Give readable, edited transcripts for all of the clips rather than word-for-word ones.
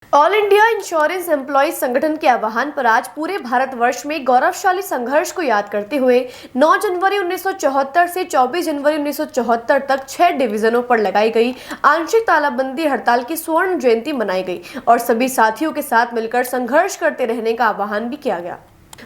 All India insurance employees संगठन के आह्वान पर आज पूरे भारतवर्ष में गौरवशाली संघर्ष को याद करते हुए 9 जनवरी 1974 से 24 जनवरी 1974 तक 6 डिवीजनों पर लगाई गई आंशिक तालाबंदी हड़ताल की स्वर्ण जयंती मनाई गई और सभी साथियों के साथ मिलकर संघर्ष करते रहने का आह्वान भी किया गया।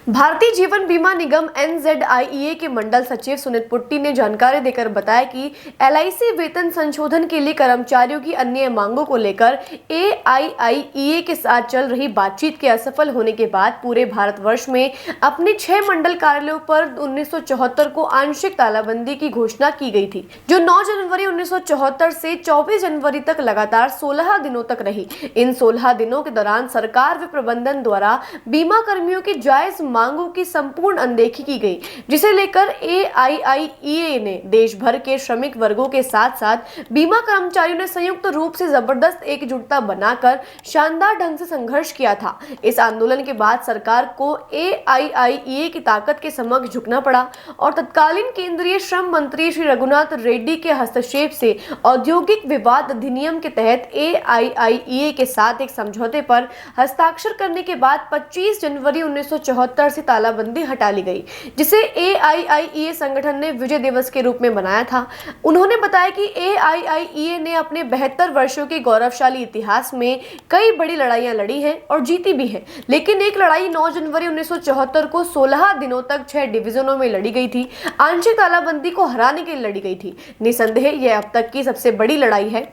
भारतीय जीवन बीमा निगम NZIEA के मंडल सचिव सुनीत पुट्टी ने जानकारी देकर बताया कि LIC वेतन संशोधन के लिए कर्मचारियों की अन्य मांगों को लेकर AIIEA के साथ चल रही बातचीत के असफल होने के बाद पूरे भारतवर्ष में अपने 6 मंडल कार्यालयों पर 1974 को आंशिक तालाबंदी की घोषणा की गई थी, जो 9 जनवरी 1974 से 24 जनवरी तक लगातार 16 दिनों तक रही। इन 16 दिनों के दौरान सरकार व प्रबंधन द्वारा बीमा कर्मियों की जायज मांगों की संपूर्ण अनदेखी की गई, जिसे लेकर AIIEA ने देश भर के श्रमिक वर्गों के साथ साथ बीमा कर्मचारियों ने संयुक्त रूप से जबरदस्त एकजुटता बनाकर शानदार ढंग से संघर्ष किया था। इस आंदोलन के बाद सरकार को AIIEA की ताकत के समक्ष झुकना पड़ा और तत्कालीन केंद्रीय श्रम मंत्री श्री रघुनाथ रेड्डी के हस्तक्षेप से औद्योगिक विवाद अधिनियम के तहत AIIEA के साथ एक समझौते पर हस्ताक्षर करने के बाद 25 जनवरी 1974 से तालाबंदी हटा ली गई, जिसे AIIEA संगठन ने विजय दिवस के रूप में मनाया था। उन्होंने बताया कि AIIEA ने अपने 72 वर्षों के गौरवशाली इतिहास में कई बड़ी लड़ाइयां लड़ी हैं और जीती भी हैं, लेकिन एक लड़ाई 9 जनवरी 1974 को 16 दिनों तक 6 डिवीजनों में लड़ी गई थी, आंशिक तालाबंदी को हराने के लिए लड़ी गई थी। निसंदेह यह अब तक की सबसे बड़ी लड़ाई है।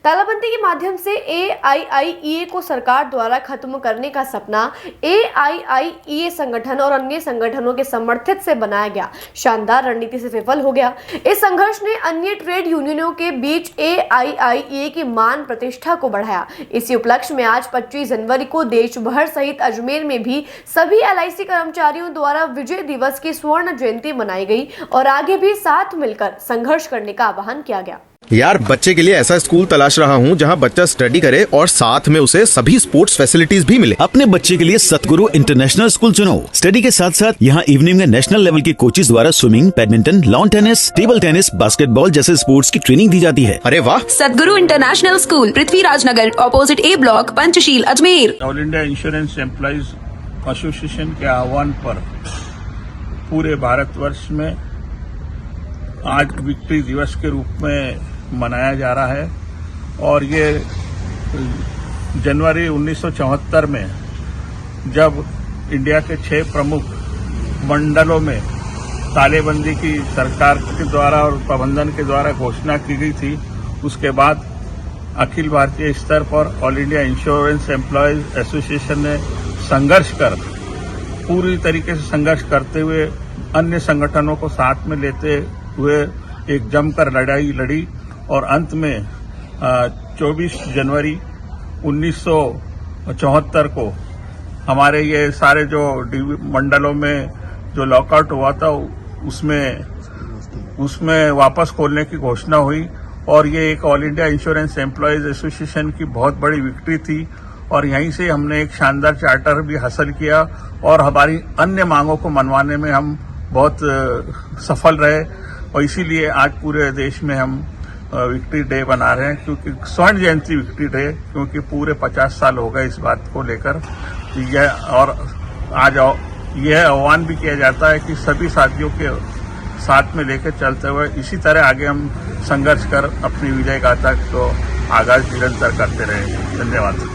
तालाबंदी के माध्यम से AIIEA को सरकार द्वारा खत्म करने का सपना AIIEA संगठन और अन्य संगठनों के समर्थित से बनाया गया शानदार रणनीति से विफल हो गया। इस संघर्ष ने अन्य ट्रेड यूनियनों के बीच AIIEA की मान प्रतिष्ठा को बढ़ाया। इसी उपलक्ष्य में आज 25 जनवरी को देश भर सहित अजमेर में भी सभी LIC कर्मचारियों द्वारा विजय दिवस की स्वर्ण जयंती मनाई गई और आगे भी साथ मिलकर संघर्ष करने का आह्वान किया गया। यार, बच्चे के लिए ऐसा स्कूल तलाश रहा हूँ जहाँ बच्चा स्टडी करे और साथ में उसे सभी स्पोर्ट्स फैसिलिटीज भी मिले। अपने बच्चे के लिए सतगुरु इंटरनेशनल स्कूल चुनो। स्टडी के साथ साथ यहाँ इवनिंग में नेशनल लेवल के कोचेज द्वारा swimming, badminton, lawn tennis, table tennis, basketball जैसे स्पोर्ट्स की ट्रेनिंग दी जाती है। अरे वाह! सतगुरु international school, Prithviraj Nagar, opposite A block, Panchsheel, Ajmer. All India insurance employees association के आह्वान पर पूरे भारतवर्ष में आज विक्ट्री दिवस के रूप में मनाया जा रहा है और ये जनवरी 1974 में जब इंडिया के 6 प्रमुख मंडलों में तालेबंदी की सरकार के द्वारा और प्रबंधन के द्वारा घोषणा की गई थी, उसके बाद अखिल भारतीय स्तर पर all India insurance employees association ने संघर्ष कर पूरी तरीके से संघर्ष करते हुए अन्य संगठनों को साथ में लेते हुए एक जमकर लड़ाई लड़ी और अंत में 24 जनवरी 1974 को हमारे ये सारे जो मंडलों में जो लॉकआउट हुआ था उसमें वापस खोलने की घोषणा हुई और ये एक all India insurance employees association की बहुत बड़ी विक्ट्री थी और यहीं से हमने एक शानदार चार्टर भी हासिल किया और हमारी अन्य मांगों को मनवाने में हम बहुत सफल रहे और इसीलिए आज पूरे देश में हम विक्ट्री डे बना रहे हैं, क्योंकि स्वर्ण जयंती विक्ट्री डे, क्योंकि पूरे 50 साल हो गए इस बात को लेकर। और आज यह आह्वान भी किया जाता है कि सभी साथियों के साथ में लेकर चलते हुए इसी तरह आगे हम संघर्ष कर अपनी विजय गाथा को आगाज निरंतर करते रहे। धन्यवाद।